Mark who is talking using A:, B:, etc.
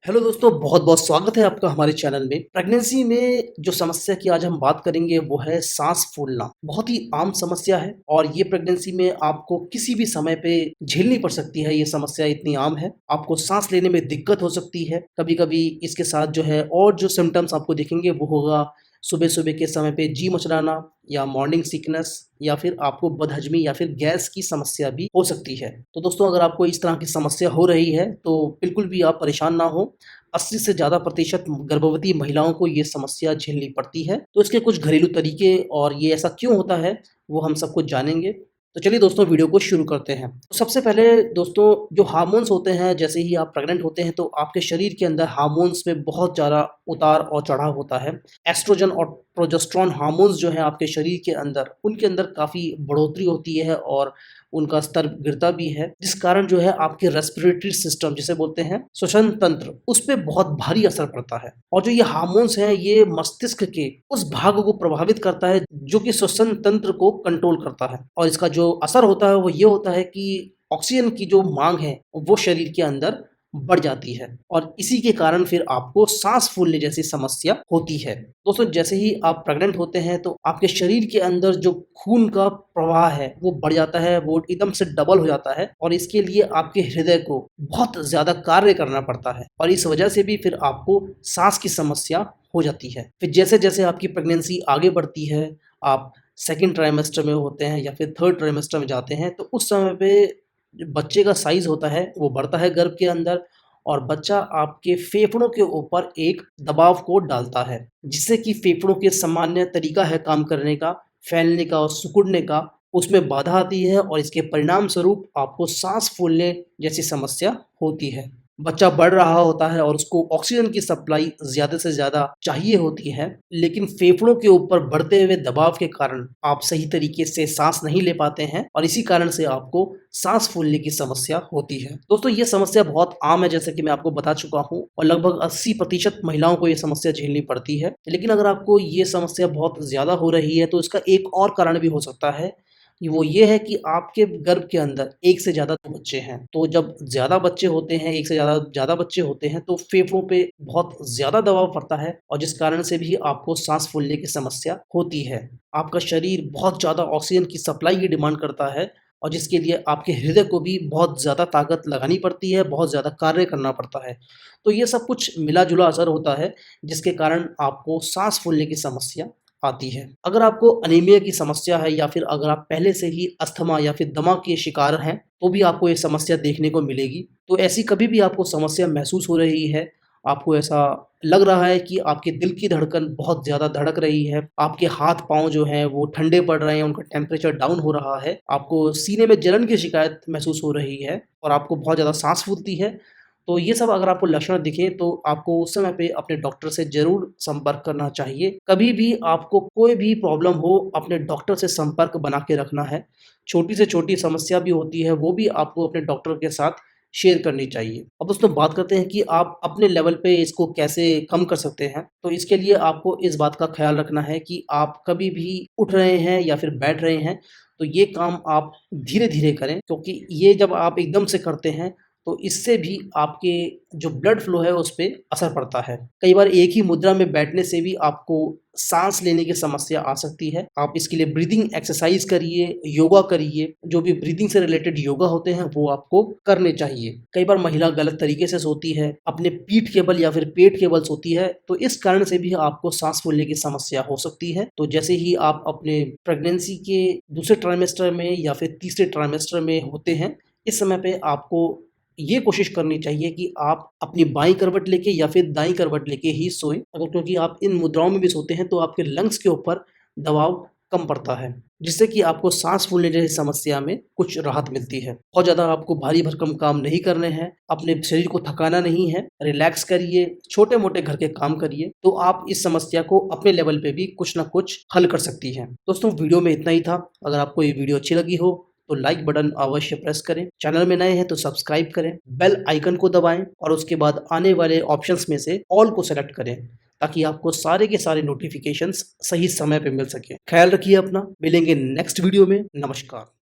A: Hello दोस्तों, बहुत-बहुत स्वागत है आपका हमारे चैनल में। प्रेगनेंसी में जो समस्या की आज हम बात करेंगे वो है साँस फूलना। बहुत ही आम समस्या है और ये प्रेगनेंसी में आपको किसी भी समय पे झेलनी पड़ सकती है, ये समस्या इतनी आम है। आपको साँस लेने में दिक्कत हो सकती है, कभी-कभी इसके साथ जो है और जो सिम्पटम्स आपको दिखेंगे वो होगा सुबह-सुबह के समय पे जी मचलाना या मॉर्निंग सिकनेस या फिर आपको बदहज़मी या फिर गैस की समस्या भी हो सकती है। तो दोस्तों, अगर आपको इस तरह की समस्या हो रही है तो बिल्कुल भी आप परेशान ना हों। 80 से ज़्यादा प्रतिशत गर्भवती महिलाओं को ये समस्या झेलनी पड़ती है। तो इसके कुछ घरेलू तरीके और ये ऐसा क्यों होता है, वो हम सब कुछ जानेंगे। तो चलिए दोस्तों, वीडियो को शुरू करते हैं। तो सबसे पहले दोस्तों, जो हार्मोन्स होते हैं, जैसे ही आप प्रेग्नेंट होते हैं तो आपके शरीर के अंदर हार्मोन्स में बहुत ज़्यादा उतार और चढ़ाव होता है। एस्ट्रोजन और प्रोजेस्टेरोन हार्मोन्स जो हैं आपके शरीर के अंदर, उनके अंदर काफ़ी बढ़ोतरी होती है और उनका स्तर गिरता भी है, जिस कारण जो है आपके रेस्पिरेटरी सिस्टम जिसे बोलते हैं श्वसन तंत्र, उस पे बहुत भारी असर पड़ता है। और जो ये हार्मोन्स हैं ये मस्तिष्क के उस भाग को प्रभावित करता है जो कि श्वसन तंत्र को कंट्रोल करता है। और इसका जो असर होता है वो ये होता है कि ऑक्सीजन की जो मांग है वो शरीर के अंदर बढ़ जाती है और इसी के कारण फिर आपको सांस फूलने जैसी समस्या होती है। दोस्तों, जैसे ही आप प्रेग्नेंट होते हैं तो आपके शरीर के अंदर जो खून का प्रवाह है वो बढ़ जाता है, वो एकदम से डबल हो जाता है और इसके लिए आपके हृदय को बहुत ज़्यादा कार्य करना पड़ता है और इस वजह से भी फिर आपको सांस की समस्या हो जाती है। फिर जैसे-जैसे आपकी प्रेगनेंसी आगे बढ़ती है, आप सेकंड ट्राइमेस्टर में होते हैं या फिर थर्ड ट्राइमेस्टर में जाते हैं, तो उस समय पे जो बच्चे का साइज़ होता है वो बढ़ता है गर्भ के अंदर और बच्चा आपके फेफड़ों के ऊपर एक दबाव को डालता है, जिससे कि फेफड़ों के सामान्य तरीका है काम करने का, फैलने का और सिकुड़ने का, उसमें बाधा आती है और इसके परिणाम स्वरूप आपको साँस फूलने जैसी समस्या होती है। बच्चा बढ़ रहा होता है और उसको ऑक्सीजन की सप्लाई ज़्यादा से ज़्यादा चाहिए होती है, लेकिन फेफड़ों के ऊपर बढ़ते हुए दबाव के कारण आप सही तरीके से साँस नहीं ले पाते हैं और इसी कारण से आपको साँस फूलने की समस्या होती है। दोस्तों, ये समस्या बहुत आम है, जैसे कि मैं आपको बता चुका हूँ और लगभग 80% महिलाओं को ये समस्या झेलनी पड़ती है। लेकिन अगर आपको ये समस्या बहुत ज़्यादा हो रही है तो इसका एक और कारण भी हो सकता है, वो ये है कि आपके गर्भ के अंदर एक से ज़्यादा बच्चे हैं। तो जब ज़्यादा बच्चे होते हैं, एक से ज़्यादा ज़्यादा बच्चे होते हैं तो फेफड़ों पे बहुत ज़्यादा दबाव पड़ता है और जिस कारण से भी आपको साँस फूलने की समस्या होती है। आपका शरीर बहुत ज़्यादा ऑक्सीजन की सप्लाई की डिमांड करता है और जिसके लिए आपके हृदय को भी बहुत ज़्यादा ताकत लगानी पड़ती है, बहुत ज़्यादा कार्य करना पड़ता है। तो ये सब कुछ मिला-जुला असर होता है, जिसके कारण आपको साँस फूलने की समस्या आती है। अगर आपको अनीमिया की समस्या है या फिर अगर आप पहले से ही अस्थमा या फिर दमा के शिकार हैं, तो भी आपको ये समस्या देखने को मिलेगी। तो ऐसी कभी भी आपको समस्या महसूस हो रही है, आपको ऐसा लग रहा है कि आपके दिल की धड़कन बहुत ज़्यादा धड़क रही है, आपके हाथ-पाँव जो हैं वो ठंडे पड़ रहे हैं, उनका टेम्परेचर डाउन हो रहा है, आपको सीने में जलन की शिकायत महसूस हो रही है और आपको बहुत ज़्यादा साँस फूलती है, तो ये सब अगर आपको लक्षण दिखें तो आपको उस समय पे अपने डॉक्टर से ज़रूर संपर्क करना चाहिए। कभी भी आपको कोई भी प्रॉब्लम हो, अपने डॉक्टर से संपर्क बना के रखना है। छोटी से छोटी समस्या भी होती है, वो भी आपको अपने डॉक्टर के साथ शेयर करनी चाहिए। अब दोस्तों, बात करते हैं कि आप अपने लेवल पे इसको कैसे कम कर सकते हैं। तो इसके लिए आपको इस बात का ख़्याल रखना है कि आप कभी भी उठ रहे हैं या फिर बैठ रहे हैं, तो ये काम आप धीरे-धीरे करें, क्योंकि ये जब आप एकदम से करते हैं तो इससे भी आपके जो ब्लड फ्लो है उस पे असर पड़ता है। कई बार एक ही मुद्रा में बैठने से भी आपको साँस लेने की समस्या आ सकती है। आप इसके लिए ब्रीथिंग एक्सरसाइज़ करिए, योगा करिए, जो भी ब्रीथिंग से रिलेटेड योगा होते हैं वो आपको करने चाहिए। कई बार महिला गलत तरीके से सोती है, अपने पीठ के बल या फिर पेट के बल सोती है, तो इस कारण से भी आपको साँस फूलने की समस्या हो सकती है। तो जैसे ही आप अपने प्रेगनेंसी के दूसरे ट्राइमेस्टर में या फिर तीसरे ट्राइमेस्टर में होते हैं, इस समय पे आपको ये कोशिश करनी चाहिए कि आप अपनी बाईं करवट लेके या फिर दाईं करवट लेके ही सोएँ, अगर क्योंकि आप इन मुद्राओं में भी सोते हैं तो आपके लंग्स के ऊपर दबाव कम पड़ता है, जिससे कि आपको साँस फूलने जैसी समस्या में कुछ राहत मिलती है। बहुत ज़्यादा आपको भारी भरकम काम नहीं करने हैं, अपने शरीर को थकाना नहीं है, रिलैक्स करिए, छोटे-मोटे घर के काम करिए, तो आप इस समस्या को अपने लेवल पे भी कुछ न कुछ हल कर सकती हैं। दोस्तों, वीडियो में इतना ही था। अगर आपको ये वीडियो अच्छी लगी हो तो लाइक बटन अवश्य प्रेस करें, चैनल में नए हैं तो सब्सक्राइब करें, बेल आइकन को दबाएं और उसके बाद आने वाले ऑप्शंस में से ऑल को सेलेक्ट करें ताकि आपको सारे के सारे नोटिफिकेशंस सही समय पे मिल सके। ख्याल रखिए अपना, मिलेंगे नेक्स्ट वीडियो में। नमस्कार।